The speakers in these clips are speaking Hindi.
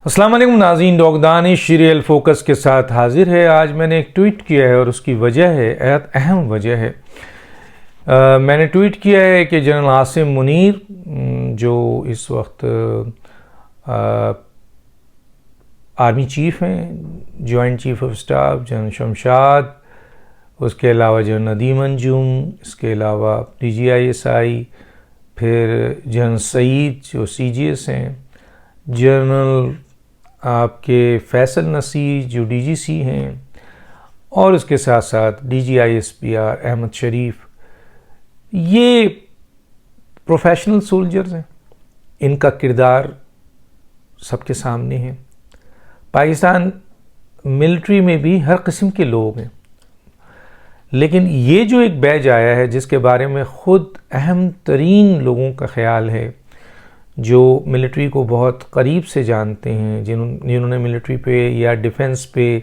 अस्सलाम वालेकुम नाज़रीन, डॉक्टर दानिश सीरियल फोकस के साथ हाजिर है। आज मैंने एक ट्वीट किया है और उसकी वजह है, अहम वजह है। मैंने ट्वीट किया है कि जनरल आसिम मुनीर जो इस वक्त आर्मी चीफ़ हैं, joint chief of staff general Shamshad, उसके अलावा जनरल नदीम अंजुम, इसके अलावा DGISI, फिर जनरल सईद जो CGS हैं, जनरल आपके फैसल नसीर जो DGC हैं, और उसके साथ साथ DGISPR अहमद शरीफ, ये प्रोफेशनल सोल्जर्स हैं। इनका किरदार सबके सामने है। पाकिस्तान मिलिट्री में भी हर किस्म के लोग हैं, लेकिन ये जो एक बैच आया है जिसके बारे में ख़ुद अहम तरीन लोगों का ख्याल है, जो मिलिट्री को बहुत करीब से जानते हैं, जिन्होंने मिलिट्री पे या डिफेंस पे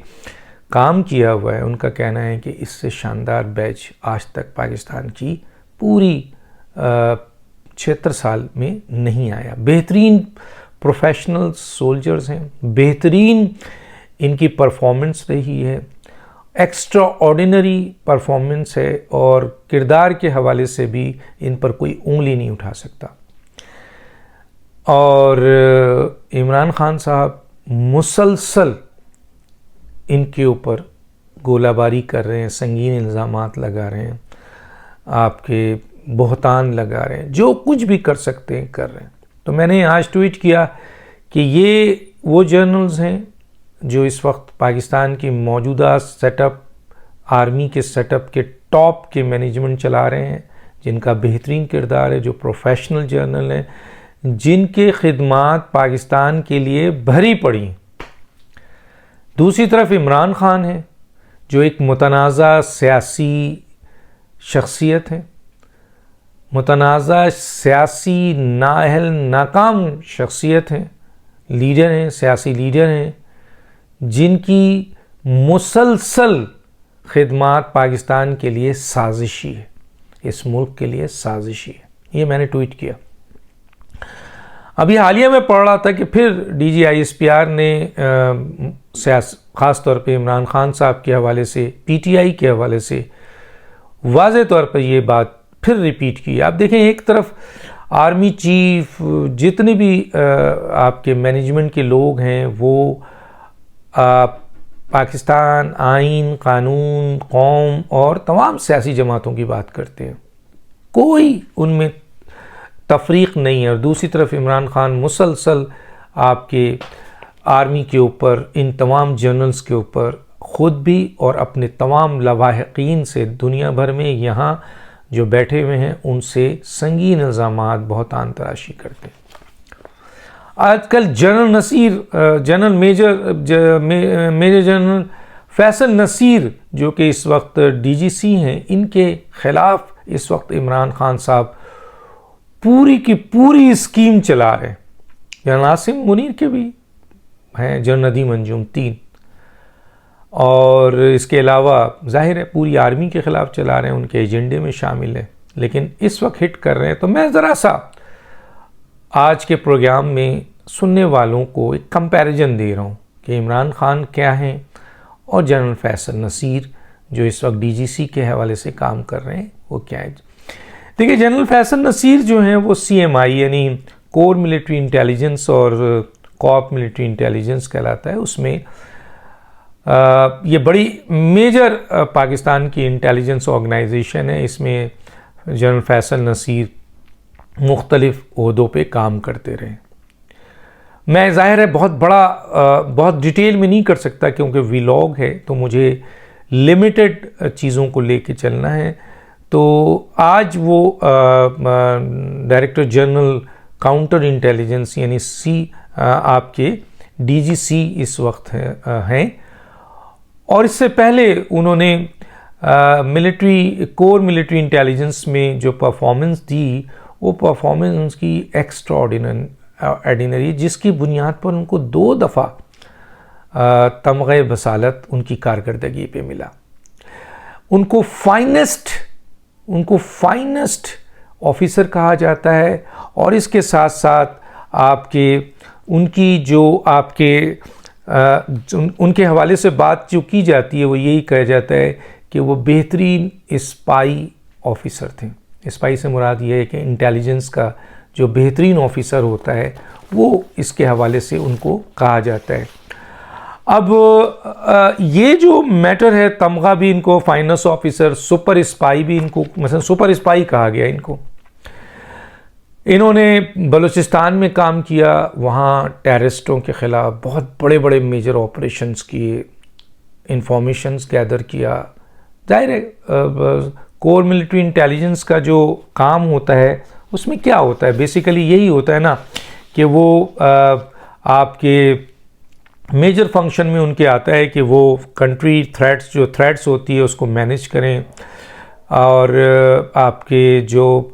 काम किया हुआ है, उनका कहना है कि इससे शानदार बैच आज तक पाकिस्तान की पूरी 76 साल में नहीं आया। बेहतरीन प्रोफेशनल सोल्जर्स हैं, बेहतरीन इनकी परफॉर्मेंस रही है, एक्स्ट्रा ऑर्डिनरी परफॉर्मेंस है, और किरदार के हवाले से भी इन पर कोई उंगली नहीं उठा सकता। और इमरान खान साहब मुसलसल इनके ऊपर गोलाबारी कर रहे हैं, संगीन इल्ज़ामात लगा रहे हैं, आपके बहतान लगा रहे हैं, जो कुछ भी कर सकते हैं कर रहे हैं। तो मैंने आज ट्वीट किया कि ये वो जर्नल्स हैं जो इस वक्त पाकिस्तान की मौजूदा सेटअप, आर्मी के सेटअप के टॉप के मैनेजमेंट चला रहे हैं, जिनका बेहतरीन किरदार है, जो प्रोफेशनल जर्नल हैं, जिनके खिदमात पाकिस्तान के लिए भरी पड़ी। दूसरी तरफ इमरान खान है जो एक मुतनाज़ा सियासी शख्सियत है, मुतनाज़ा सियासी नाअहल नाकाम शख्सियत है, लीडर हैं, सियासी लीडर हैं, जिनकी मुसलसल खिदमात पाकिस्तान के लिए साजिशी है, इस मुल्क के लिए साजिशी है। ये मैंने ट्वीट किया। अभी हालिया में पढ़ रहा था कि फिर DGISPR ने ख़ास तौर पे इमरान खान साहब के हवाले से, PTI के हवाले से वाज़े तौर पर ये बात फिर रिपीट की। आप देखें, एक तरफ आर्मी चीफ, जितने भी आपके मैनेजमेंट के लोग हैं, वो पाकिस्तान, आइन, कानून, कौम और तमाम सियासी जमातों की बात करते हैं, कोई उनमें तफरीक नहीं है। और दूसरी तरफ इमरान खान मुसलसल आपके आर्मी के ऊपर, इन तमाम जनरल्स के ऊपर ख़ुद भी और अपने तमाम लवाहिकीन से, दुनिया भर में यहाँ जो बैठे हुए हैं उनसे संगीन इल्ज़ामात बहतान तराशी करते हैं। आजकल general Nasir, general major general Faisal Nasir जो कि इस वक्त DGC हैं, इनके ख़िलाफ़ इस वक्त इमरान खान साहब पूरी की पूरी स्कीम चला रहे हैं। जनरल आसिम मुनीर के भी हैं, जनरल नदीम अंजुम 3, और इसके अलावा जाहिर है पूरी आर्मी के ख़िलाफ़ चला रहे हैं, उनके एजेंडे में शामिल है, लेकिन इस वक्त हिट कर रहे हैं। तो मैं ज़रा सा आज के प्रोग्राम में सुनने वालों को एक कंपैरिजन दे रहा हूँ कि इमरान खान क्या हैं और जनरल फैसल नसीर जो इस वक्त DGC के हवाले से काम कर रहे हैं वो क्या है। देखिए, जनरल फैसल नसीर जो हैं वो CMI यानी कोर मिलिट्री इंटेलिजेंस और कॉप मिलिट्री इंटेलिजेंस कहलाता है। उसमें ये बड़ी मेजर पाकिस्तान की इंटेलिजेंस ऑर्गेनाइजेशन है। इसमें जनरल फैसल नसीर मुख्तलिफ ओहदों पे काम करते रहे। मैं ज़ाहिर है बहुत डिटेल में नहीं कर सकता क्योंकि व्लॉग है, तो मुझे लिमिटेड चीज़ों को लेके चलना है। तो आज वो डायरेक्टर जनरल काउंटर इंटेलिजेंस यानी आपके DGC इस वक्त हैं, और इससे पहले उन्होंने कोर मिलिट्री इंटेलिजेंस में जो परफॉर्मेंस दी, वो परफॉर्मेंस उनकी एक्स्ट्रा ऑर्डिनरी, जिसकी बुनियाद पर उनको 2 दफ़ा तमग़े बसालत उनकी कारकर्दगी पे मिला। उनको फाइनेस्ट ऑफिसर कहा जाता है, और इसके साथ साथ आपके उनकी जो आपके उनके हवाले से बात जो की जाती है वो यही कहा जाता है कि वो बेहतरीन स्पाई ऑफिसर थे। स्पाई से मुराद ये है कि इंटेलिजेंस का जो बेहतरीन ऑफिसर होता है वो इसके हवाले से उनको कहा जाता है। अब ये जो मैटर है, तमगा भी इनको फाइनेंस ऑफिसर, सुपर स्पाई भी इनको, मतलब सुपर स्पाई कहा गया इनको। इन्होंने बलूचिस्तान में काम किया, वहाँ टेररिस्टों के ख़िलाफ़ बहुत बड़े बड़े मेजर ऑपरेशंस किए, इंफॉर्मेशंस गैदर किया। जाहिर है कोर मिलिट्री इंटेलिजेंस का जो काम होता है उसमें क्या होता है, बेसिकली यही होता है ना कि वो आपके मेजर फंक्शन में उनके आता है कि वो कंट्री थ्रेट्स, जो थ्रेट्स होती है उसको मैनेज करें, और आपके जो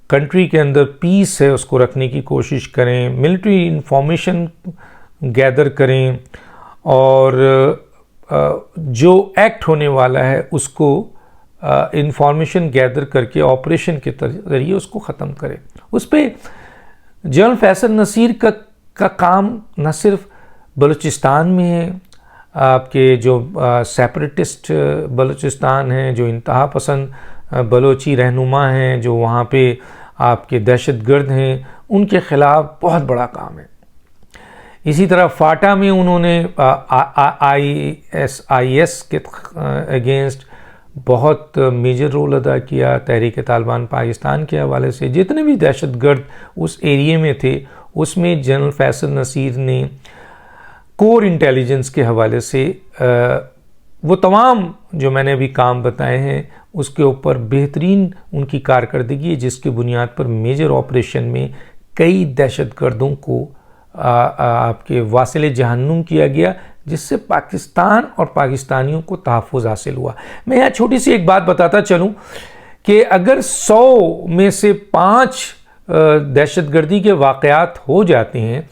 कंट्री के अंदर पीस है उसको रखने की कोशिश करें, मिलिट्री इंफॉर्मेशन गैदर करें, और जो एक्ट होने वाला है उसको इंफॉर्मेशन गैदर करके ऑपरेशन के ज़रिए उसको ख़त्म करें। उस पर जनरल फैसल नसीर का काम न सिर्फ बलूचिस्तान में है, आपके जो सेपरेटिस्ट बलूचिस्तान हैं, जो इंतहा पसंद बलोची रहनुमा हैं, जो वहाँ पे आपके दहशतगर्द हैं, उनके ख़िलाफ़ बहुत बड़ा काम है। इसी तरह फाटा में उन्होंने IS के अगेंस्ट बहुत मेजर रोल अदा किया। तहरीक तालिबान पाकिस्तान के हवाले से जितने भी दहशतगर्द उस एरिए में थे उसमें जनरल फैसल नसीर ने कोर इंटेलिजेंस के हवाले से वो तमाम जो मैंने अभी काम बताए हैं उसके ऊपर बेहतरीन उनकी कारकर्दगी है, जिसकी बुनियाद पर मेजर ऑपरेशन में कई दहशतगर्दों को आपके वासिले जहन्नुम किया गया, जिससे पाकिस्तान और पाकिस्तानियों को तहफ़्फ़ुज़ हासिल हुआ। मैं यहाँ छोटी सी एक बात बताता चलूँ कि अगर 100 में से 5 दहशतगर्दी के वाक़यात हो जाते हैं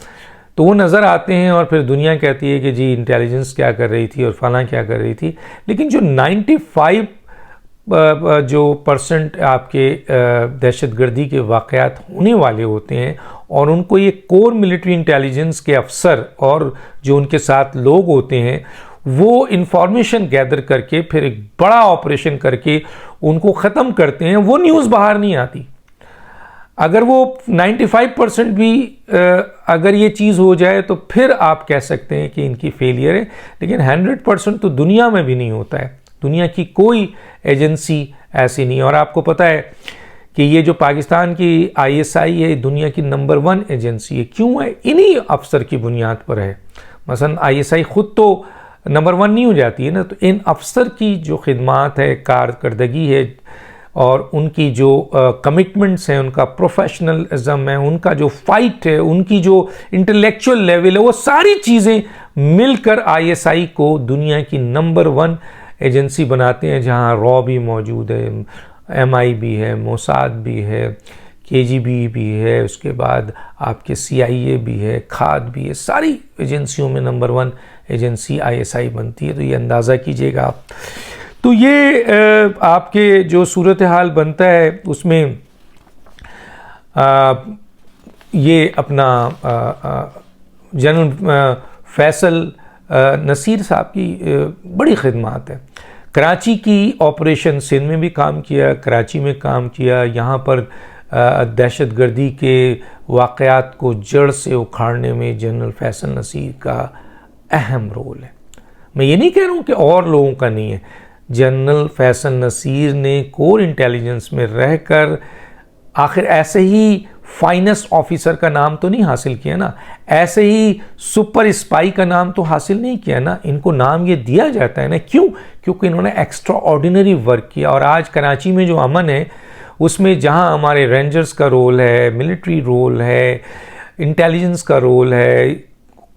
तो वो नज़र आते हैं और फिर दुनिया कहती है कि जी इंटेलिजेंस क्या कर रही थी और फलां क्या कर रही थी। लेकिन जो 95 % आपके दहशतगर्दी के वाक़यात होने वाले होते हैं और उनको ये कोर मिलिट्री इंटेलिजेंस के अफसर और जो उनके साथ लोग होते हैं वो इंफॉर्मेशन गैदर करके फिर एक बड़ा ऑपरेशन करके उनको ख़त्म करते हैं। वो न्यूज़ बाहर नहीं आती। अगर वो 95% भी अगर ये चीज़ हो जाए तो फिर आप कह सकते हैं कि इनकी फेलियर है, लेकिन 100% तो दुनिया में भी नहीं होता है। दुनिया की कोई एजेंसी ऐसी नहीं है। और आपको पता है कि ये जो पाकिस्तान की ISI है दुनिया की नंबर 1 एजेंसी है। क्यों है? इन्हीं अफसर की बुनियाद पर है। मसलन ISI ख़ुद तो नंबर 1 नहीं हो जाती है ना, तो इन अफसर की जो खिदमात है, कारकर्दगी है और उनकी जो कमिटमेंट्स हैं, उनका प्रोफेशनलिज्म है, उनका जो फाइट है, उनकी जो इंटेलेक्चुअल लेवल है, वो सारी चीज़ें मिलकर ISI को दुनिया की नंबर 1 एजेंसी बनाते हैं, जहाँ रॉ भी मौजूद है, MI भी है, मोसाद भी है, KGB भी है, उसके बाद आपके CIA भी है, खाद भी है। सारी एजेंसियों में नंबर 1 एजेंसी ISI बनती है। तो ये अंदाज़ा कीजिएगा आप। तो ये आपके जो सूरत हाल बनता है उसमें ये अपना जनरल फैसल नसीर साहब की बड़ी खिदमत है। कराची की ऑपरेशन सिंध में भी काम किया, कराची में काम किया। यहाँ पर दहशतगर्दी के वाक़यात को जड़ से उखाड़ने में जनरल फैसल नसीर का अहम रोल है। मैं ये नहीं कह रहा हूँ कि और लोगों का नहीं है। जनरल फैसल नसीर ने कोर इंटेलिजेंस में रहकर आखिर ऐसे ही फाइनेस्ट ऑफिसर का नाम तो नहीं हासिल किया ना, ऐसे ही सुपर स्पाई का नाम तो हासिल नहीं किया ना। इनको नाम ये दिया जाता है ना, क्यों? क्योंकि इन्होंने एक्स्ट्रा ऑर्डिनरी वर्क किया। और आज कराची में जो अमन है उसमें जहां हमारे रेंजर्स का रोल है, मिलिट्री रोल है, इंटेलिजेंस का रोल है,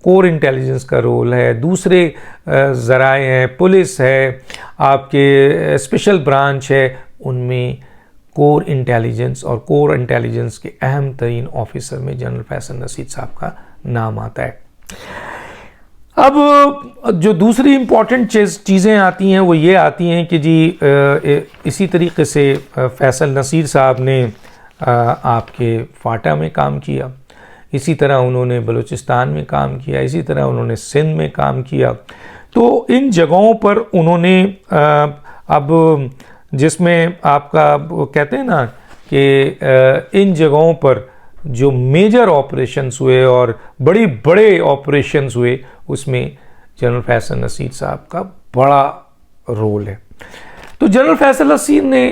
कोर इंटेलिजेंस का रोल है, दूसरे ज़राए हैं, पुलिस है, आपके स्पेशल ब्रांच है, उनमें कोर इंटेलिजेंस और कोर इंटेलिजेंस के अहम तरीन ऑफिसर में जनरल फैसल नसीर साहब का नाम आता है। अब जो दूसरी इम्पॉर्टेंट चीज़ें आती हैं वो ये आती हैं कि जी इसी तरीके से फैसल नसीर साहब ने आपके फाटा में काम किया। इसी तरह उन्होंने बलूचिस्तान में काम किया, इसी तरह उन्होंने सिंध में काम किया। तो इन जगहों पर उन्होंने अब जिसमें आपका कहते हैं ना कि इन जगहों पर जो मेजर ऑपरेशंस हुए और बड़े ऑपरेशंस हुए, उसमें जनरल फैसल नसीर साहब का बड़ा रोल है। तो जनरल फैसल नसीर ने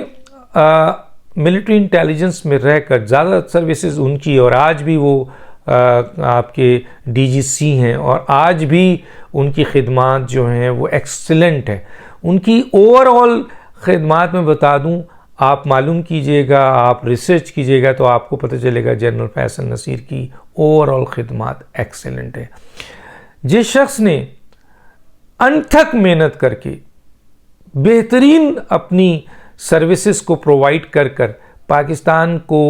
मिलिट्री इंटेलिजेंस में रहकर ज़्यादा सर्विसेज उनकी, और आज भी वो आपके डीजीसी हैं, और आज भी उनकी खिदमात जो हैं वो एक्सीलेंट है। उनकी ओवरऑल खिदमात में बता दूं, आप मालूम कीजिएगा, आप रिसर्च कीजिएगा तो आपको पता चलेगा जनरल फैसल नसीर की ओवरऑल खिदमात एक्सीलेंट है। जिस शख्स ने अनथक मेहनत करके बेहतरीन अपनी सर्विसेज को प्रोवाइड कर पाकिस्तान को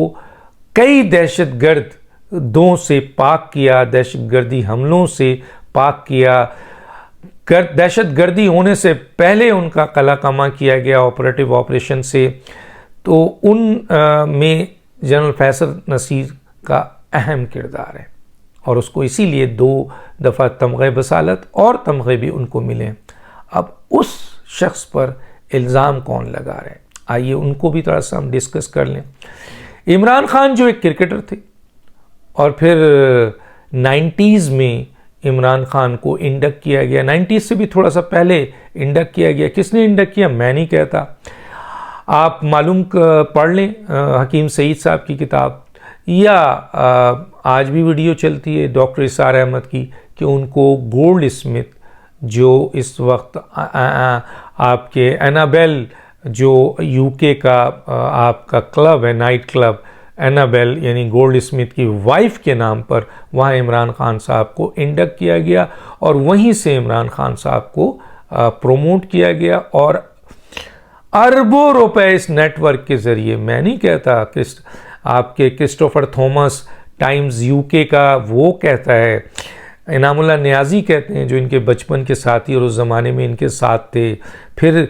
कई दहशतगर्दों से पाक किया, दहशतगर्दी हमलों से पाक किया, दहशतगर्दी होने से पहले उनका कला कमा किया गया ऑपरेटिव ऑपरेशन से, तो उन में जनरल फैसल नसीर का अहम किरदार है, और उसको इसीलिए 2 दफ़ा तमग़े बसालत और तमग़े भी उनको मिले। अब उस शख्स पर इल्ज़ाम कौन लगा रहे हैं, आइए उनको भी थोड़ा सा हम डिस्कस कर लें। इमरान खान जो एक क्रिकेटर थे, और फिर 90s में इमरान खान को इंडक्ट किया गया, 90s से भी थोड़ा सा पहले इंडक्ट किया गया। किसने इंडक्ट किया मैं नहीं कहता, आप मालूम पढ़ लें हकीम सईद साहब की किताब, या आज भी वीडियो चलती है डॉक्टर इसार अहमद की कि उनको गोल्ड स्मिथ जो इस वक्त आपके एनाबेल जो यूके का आपका क्लब है, नाइट क्लब एनाबेल यानी गोल्ड स्मिथ की वाइफ के नाम पर, वहाँ इमरान खान साहब को इंडक्ट किया गया, और वहीं से इमरान खान साहब को प्रोमोट किया गया, और अरबों रुपए इस नेटवर्क के ज़रिए, मैं नहीं कहता, आपके क्रिस्टोफर थॉमस टाइम्स यूके का वो कहता है, इनामुल्लाह नियाज़ी कहते हैं जो इनके बचपन के साथी और उस ज़माने में इनके साथ थे, फिर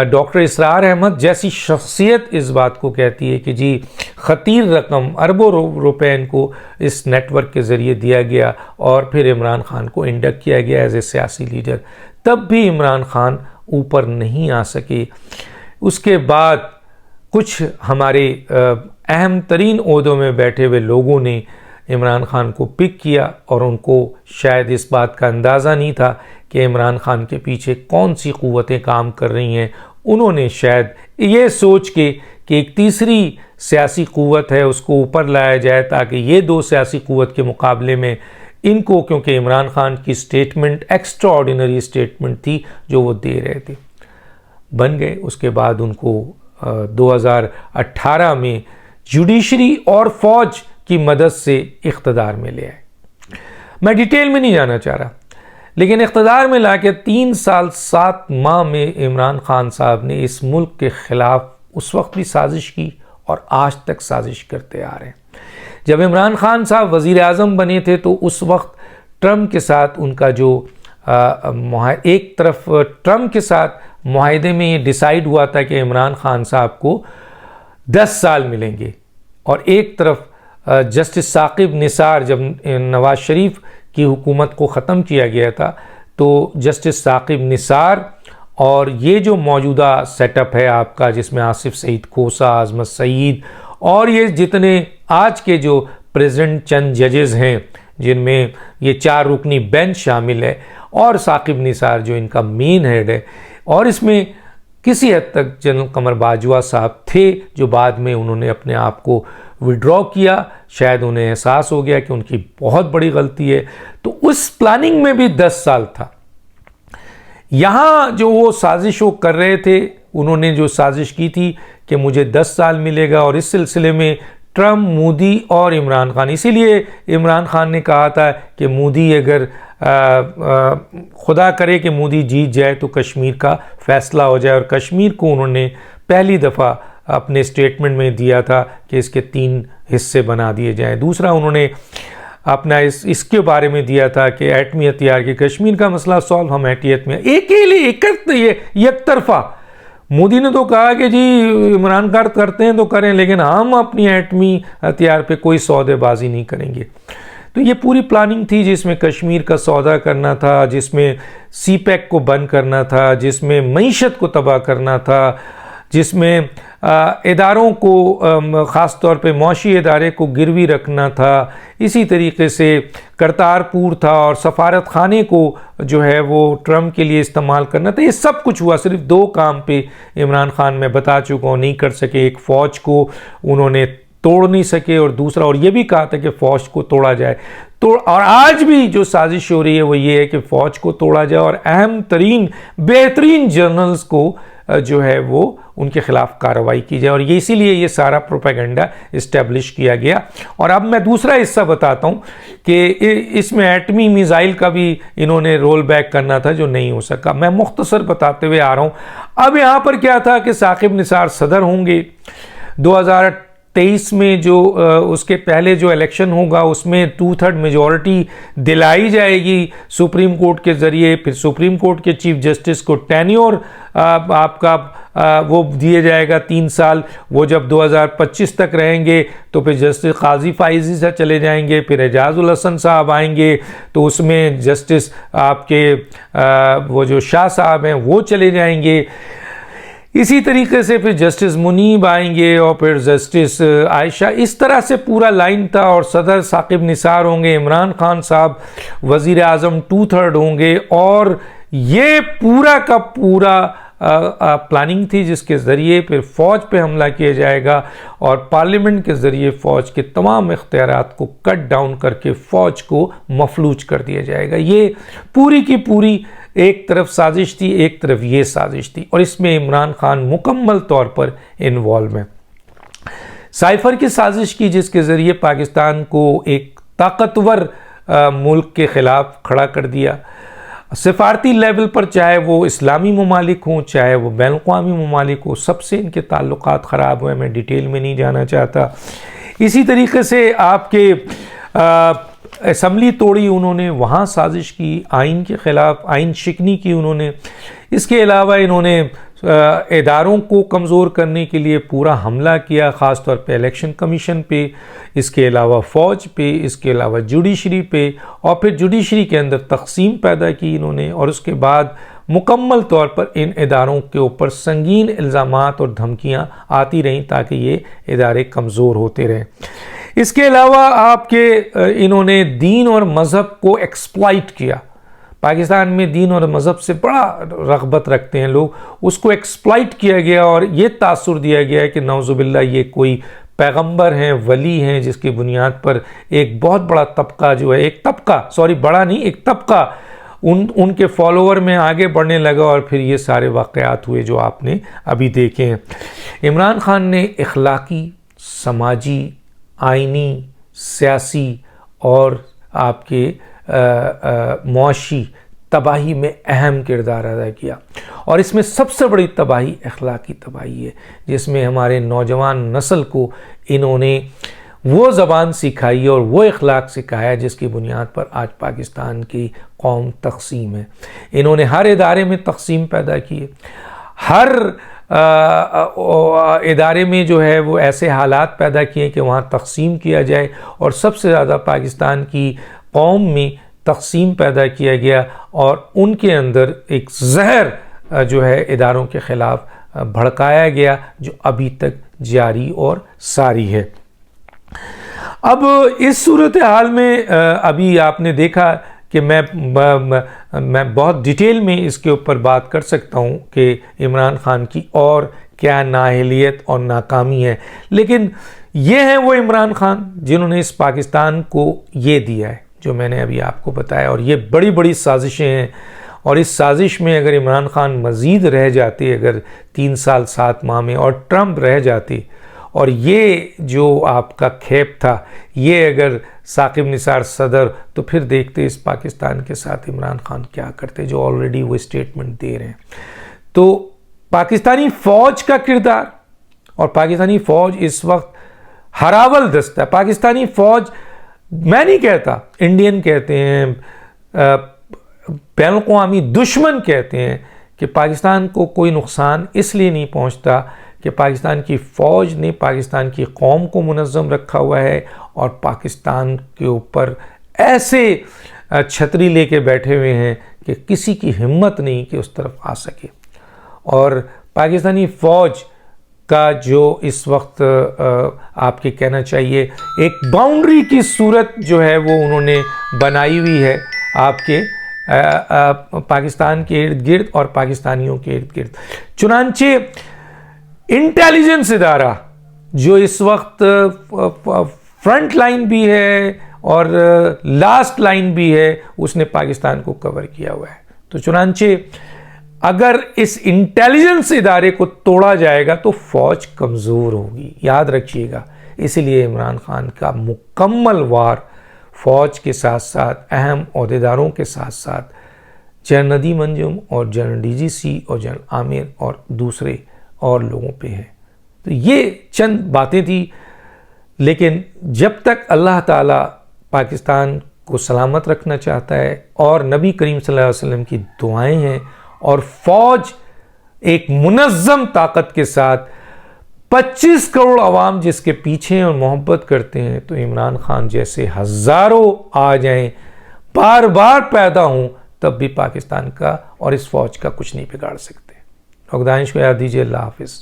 डॉक्टर इसरार अहमद जैसी शख्सियत इस बात को कहती है कि जी ख़तीर रकम अरबों रुपए इनको इस नेटवर्क के ज़रिए दिया गया, और फिर इमरान खान को इंडक्ट किया गया एज ए सियासी लीडर। तब भी इमरान खान ऊपर नहीं आ सके। उसके बाद कुछ हमारे अहम तरीन ओहदों में बैठे हुए लोगों ने इमरान खान को पिक किया, और उनको शायद इस बात का अंदाज़ा नहीं था कि इमरान खान के पीछे कौन सी क़ुव्वतें काम कर रही हैं। उन्होंने शायद ये सोच के कि एक तीसरी सियासी क़ुव्वत है उसको ऊपर लाया जाए, ताकि ये 2 सियासी क़ुव्वत के मुकाबले में इनको, क्योंकि इमरान खान की स्टेटमेंट एक्स्ट्रा ऑर्डिनरी स्टेटमेंट थी जो वो दे रहे थे, बन गए। उसके बाद उनको 2018 में जुडिशरी और फ़ौज की मदद से इख्तदार में ले आए। मैं डिटेल में नहीं जाना चाह रहा, लेकिन इख्तदार में लाके 3 साल 7 माह में इमरान खान साहब ने इस मुल्क के ख़िलाफ़ उस वक्त भी साजिश की और आज तक साजिश करते आ रहे हैं। जब इमरान खान साहब वज़ीर आज़म बने थे तो उस वक्त ट्रम्प के साथ उनका जो एक तरफ ट्रम्प के साथ मुआहदे में ये डिसाइड हुआ था कि इमरान खान साहब को 10 साल मिलेंगे, और एक तरफ जस्टिस साकिब निसार, जब नवाज शरीफ की हुकूमत को ख़त्म किया गया था तो जस्टिस साकिब निसार और ये जो मौजूदा सेटअप है आपका, जिसमें आसिफ सईद खोसा, आज़मत सईद और ये जितने आज के जो प्रेजेंट चंद जजेस हैं, जिनमें ये 4 रुकनी बेंच शामिल है, और साकिब निसार जो इनका मेन हेड है, और इसमें किसी हद तक जनरल कमर बाजवा साहब थे जो बाद में उन्होंने अपने आप को विड्रॉ किया। शायद उन्हें एहसास हो गया कि उनकी बहुत बड़ी गलती है, तो उस प्लानिंग में भी 10 साल था। यहाँ जो वो साजिश वो कर रहे थे, उन्होंने जो साजिश की थी कि मुझे 10 साल मिलेगा, और इस सिलसिले में ट्रम्प, मोदी और इमरान खान, इसीलिए इमरान खान ने कहा था कि मोदी अगर खुदा करे कि मोदी जीत जाए तो कश्मीर का फैसला हो जाए, और कश्मीर को उन्होंने पहली दफ़ा अपने स्टेटमेंट में दिया था कि इसके 3 हिस्से बना दिए जाएं। दूसरा उन्होंने अपना इसके बारे में दिया था कि एटमी हथियार के कश्मीर का मसला सॉल्व हम एटीएट में एक तरफा। मोदी ने तो कहा कि जी इमरान खान करते हैं तो करें, लेकिन हम अपनी एटमी हथियार पे कोई सौदेबाजी नहीं करेंगे। तो ये पूरी प्लानिंग थी जिसमें कश्मीर का सौदा करना था, जिसमें सीपैक को बंद करना था, जिसमें मईशत को तबाह करना था, जिसमें इदारों को ख़ास तौर पे मौशी इदारे को गिरवी रखना था। इसी तरीके से करतारपुर था और सफारत खाने को जो है वो ट्रम्प के लिए इस्तेमाल करना था। ये सब कुछ हुआ, सिर्फ 2 काम पे इमरान खान मैं बता चुका हूँ नहीं कर सके। एक, फ़ौज को उन्होंने तोड़ नहीं सके, और दूसरा, और ये भी कहा था कि फ़ौज को तोड़ा जाए। तो और आज भी जो साजिश हो रही है वो ये है कि फ़ौज को तोड़ा जाए और अहम तरीन बेहतरीन जर्नल्स को जो है वो उनके खिलाफ कार्रवाई की जाए, और ये इसीलिए ये सारा प्रोपेगेंडा इस्टेब्लिश किया गया। और अब मैं दूसरा हिस्सा बताता हूँ कि इसमें एटमी मिसाइल का भी इन्होंने रोल बैक करना था जो नहीं हो सका। मैं मुख्तसर बताते हुए आ रहा हूँ। अब यहाँ पर क्या था कि साकिब निसार सदर होंगे 2023 में, जो उसके पहले जो इलेक्शन होगा उसमें 2/3 मेजॉरिटी दिलाई जाएगी सुप्रीम कोर्ट के ज़रिए। फिर सुप्रीम कोर्ट के चीफ जस्टिस को टेन्योर आपका वो दिए जाएगा 3 साल। वो जब 2025 तक रहेंगे तो फिर जस्टिस काजी फाइजी से चले जाएंगे, फिर एजाजुल हसन साहब आएंगे तो उसमें जस्टिस आपके वो जो शाह साहब हैं वो चले जाएंगे। इसी तरीके से फिर जस्टिस मुनीब आएंगे और फिर जस्टिस आयशा। इस तरह से पूरा लाइन था, और सदर साकिब निसार होंगे, इमरान खान साहब वज़ीर आज़म 2/3 होंगे, और ये पूरा का पूरा प्लानिंग थी जिसके ज़रिए फिर फ़ौज पे हमला किया जाएगा और पार्लियामेंट के ज़रिए फ़ौज के तमाम इख्तियारात को कट डाउन करके फ़ौज को मफलूज कर दिया जाएगा। ये पूरी की पूरी एक तरफ साजिश थी, एक तरफ ये साजिश थी, और इसमें इमरान खान मुकम्मल तौर पर इन्वॉल्व है। साइफर की साजिश की जिसके ज़रिए पाकिस्तान को एक ताकतवर मुल्क के ख़िलाफ़ खड़ा कर दिया। सिफारती लेवल पर, चाहे वो इस्लामी ममालिक हों, चाहे वो बैनुल-अक़वामी ममालिक हो, सबसे इनके ताल्लुकात ख़राब हुए। मैं डिटेल में नहीं जाना चाहता। इसी तरीके से आपके असम्बली तोड़ी उन्होंने, वहाँ साजिश की, आइन के ख़िलाफ़ आइन शिकनी की उन्होंने। इसके अलावा इन्होंने इदारों को कमज़ोर करने के लिए पूरा हमला किया, ख़ास तौर पे इलेक्शन कमीशन पे, इसके अलावा फ़ौज पे, इसके अलावा जुडिशरी पे, और फिर जुडिशरी के अंदर तकसीम पैदा की इन्होंने। और उसके बाद मुकम्मल तौर पर इन इदारों के ऊपर संगीन इल्ज़ामात और धमकियाँ आती रहीं ताकि ये इदारे कमज़ोर होते रहें। इसके अलावा आपके इन्होंने दीन और मज़हब को एक्सप्लॉइट किया। पाकिस्तान में दीन और मज़हब से बड़ा रग़बत रखते हैं लोग, उसको एक्सप्लॉइट किया गया और ये तासुर दिया गया है कि नौज़ुबिल्लाह ये कोई पैगंबर हैं, वली हैं, जिसकी बुनियाद पर एक बहुत बड़ा तबका जो है, एक तबका, सॉरी बड़ा नहीं, एक तबका उनके फॉलोअर में आगे बढ़ने लगा, और फिर ये सारे वाक़यात हुए जो आपने अभी देखे हैं। इमरान खान ने इखलाकी, समाजी, आइनी, सियासी और आपके मुआशी तबाही में अहम किरदार अदा किया। और इसमें सबसे बड़ी तबाही अखलाकी तबाही है, जिसमें हमारे नौजवान नस्ल को इन्होंने वो ज़बान सिखाई और वो अखलाक सिखाया जिसकी बुनियाद पर आज पाकिस्तान की कौम तकसीम है। इन्होंने हर इदारे में तकसीम पैदा की है, हर इदारे में जो है वो ऐसे हालात पैदा किए कि वहाँ तकसीम किया जाए, और सबसे ज़्यादा पाकिस्तान की कौम में तकसीम पैदा किया गया, और उनके अंदर एक जहर जो है इदारों के ख़िलाफ़ भड़काया गया जो अभी तक जारी और सारी है। अब इस सूरत हाल में अभी आपने देखा कि मैं बहुत डिटेल में इसके ऊपर बात कर सकता हूँ कि इमरान खान की और क्या नाअहलियत और नाकामी है, लेकिन ये हैं वो इमरान खान जिन्होंने इस पाकिस्तान को ये दिया है जो मैंने अभी आपको बताया, और ये बड़ी बड़ी साजिशें हैं। और इस साजिश में अगर इमरान खान मज़ीद रह जाते, अगर 3 साल 7 माह में, और ट्रंप रह जाते, और ये जो आपका खेप था ये अगर साकिब निसार सदर, तो फिर देखते इस पाकिस्तान के साथ इमरान खान क्या करते, जो ऑलरेडी वो स्टेटमेंट दे रहे हैं। तो पाकिस्तानी फ़ौज का किरदार, और पाकिस्तानी फ़ौज इस वक्त हरावल दस्त है। पाकिस्तानी फ़ौज, मैं नहीं कहता, इंडियन कहते हैं, बैनुल-अक़वामी दुश्मन कहते हैं कि पाकिस्तान को कोई नुकसान इसलिए नहीं पहुंचता कि पाकिस्तान की फ़ौज ने पाकिस्तान की कौम को मुनज़्ज़म रखा हुआ है और पाकिस्तान के ऊपर ऐसे छतरी लेके बैठे हुए हैं कि किसी की हिम्मत नहीं कि उस तरफ आ सके। और पाकिस्तानी फ़ौज का जो इस वक्त आपके कहना चाहिए एक बाउंड्री की सूरत जो है वो उन्होंने बनाई हुई है आपके पाकिस्तान के इर्द गिर्द और पाकिस्तानियों के इर्द गिर्द। चुनांचे इंटेलिजेंस इदारा जो इस वक्त फ्रंट लाइन भी है और लास्ट लाइन भी है, उसने पाकिस्तान को कवर किया हुआ है। तो चुनांचे अगर इस इंटेलिजेंस इदारे को तोड़ा जाएगा तो फौज कमज़ोर होगी, याद रखिएगा। इसलिए इमरान खान का मुकम्मल वार फौज के साथ साथ अहम ओहदेदारों के साथ साथ जनरल नदीम अंजुम और जनरल डीजीसी और जनरल आमिर और दूसरे और लोगों पे है। तो ये चंद बातें थी, लेकिन जब तक अल्लाह ताला पाकिस्तान को सलामत रखना चाहता है और नबी करीम सल्लल्लाहु अलैहि वसल्लम की दुआएं हैं और फौज एक मुनज़्ज़म ताकत के साथ 25 करोड़ अवाम जिसके पीछे हैं और मोहब्बत करते हैं, तो इमरान खान जैसे हज़ारों आ जाएं, बार बार पैदा हों, तब भी पाकिस्तान का और इस फौज का कुछ नहीं बिगाड़ सकते। खुदाइश को याद दीजिए। अल्लाह हाफिज़।